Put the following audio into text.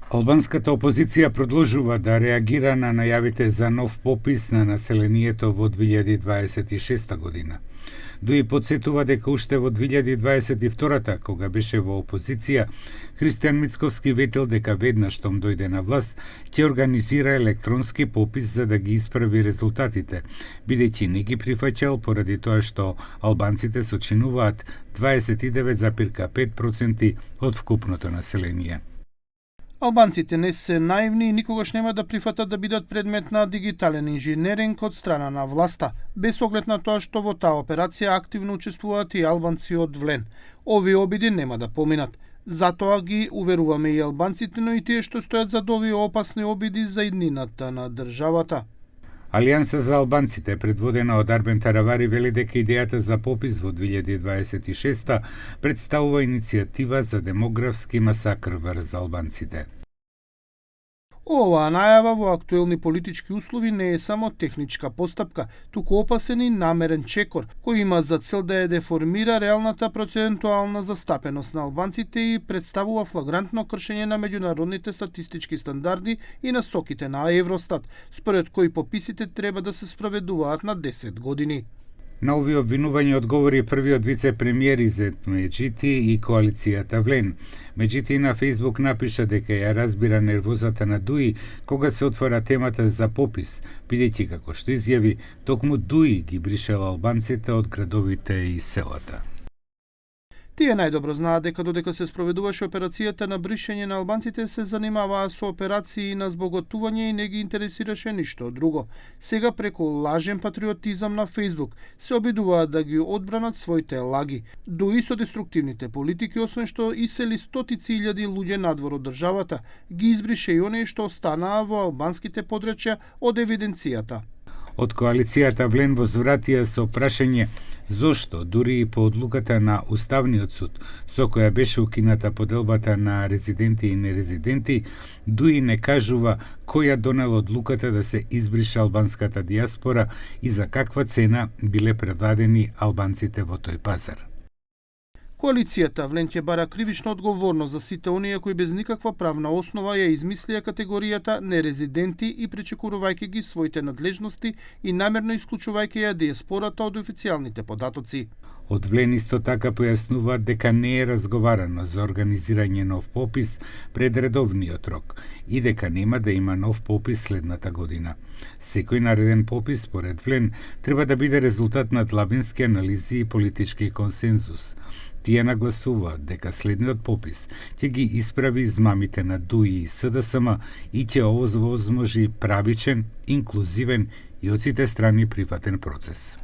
Албанската опозиција продолжува да реагира на најавите за нов попис на населението во 2026 година. Дуи подсетува дека уште во 2022-та, кога беше во опозиција, Христијан Мицковски ветил дека веднаш штом дојде на власт, ќе организира електронски попис за да ги исправи резултатите, бидејќи не ги прифаќал поради тоа што албанците сочинуваат 29,5% од вкупното население. Албанците не се наивни и никогаш нема да прифатат да бидат предмет на дигитален инженеринг од страна на власта, без оглед на тоа што во таа операција активно учествуваат и албанци од Влен. Овие обиди нема да поминат. Затоа ги уверуваме и албанците, но и тие што стојат зад овие опасни обиди за иднината на државата. Алијанса за албанците, предводена од Арбен Таравари, вели дека идејата за попис во 2026 представува иницијатива за демографски масакр врз албанците. Оваа најава во актуелни политички услови не е само техничка постапка, туку опасен и намерен чекор, кој има за цел да ја деформира реалната процентуална застапеност на албанците и представува флагрантно кршење на меѓународните статистички стандарди и насоките на Евростат, според кои пописите треба да се спроведуваат на 10 години. На овие обвинувања одговори првиот вице-премиер Изет Меджити и коалицијата Влен. Меджити на Фејсбук напиша дека ја разбира нервозата на Дуи кога се отвора темата за попис, бидејќи, како што изјави, токму Дуи ги бришела албанците од градовите и селата. Тие најдобро знаат дека додека се спроведуваше операцијата на бришење на албанците, се занимаваа со операции на збогатување и не ги интересираше ништо друго. Сега преку лажен патриотизам на Фејсбук се обидуваат да ги одбранат своите лаги. Дуи со деструктивните политики, освен што исели стотици илјади луѓе надвор од државата, ги избрише и оние што останаа во албанските подрачја од евиденцијата. Од коалицијата Влен возвратија со прашање зошто, дури и по одлуката на Уставниот суд, со која беше укината поделбата на резиденти и нерезиденти, Дуи не кажува која донел одлуката да се избрише албанската диаспора и за каква цена биле предадени албанците во тој пазар. Коалицијата Влен ќе бара кривична одговорност за сите оние кои без никаква правна основа ја измислија категоријата нерезиденти и пречекорувајќи ги своите надлежности и намерно исклучувајќи ја диаспората од официјалните податоци. Од Влен исто така појаснуваат дека не е разговарано за организирање нов попис пред редовниот рок и дека нема да има нов попис следната година. Секој нареден попис, според Влен, треба да биде резултат на длабински анализи и политички консензус. Тие нагласуваат дека следниот попис ќе ги исправи измамите на Дуи и СДСМ и ќе овозможи правичен, инклузивен и од сите страни прифатен процес.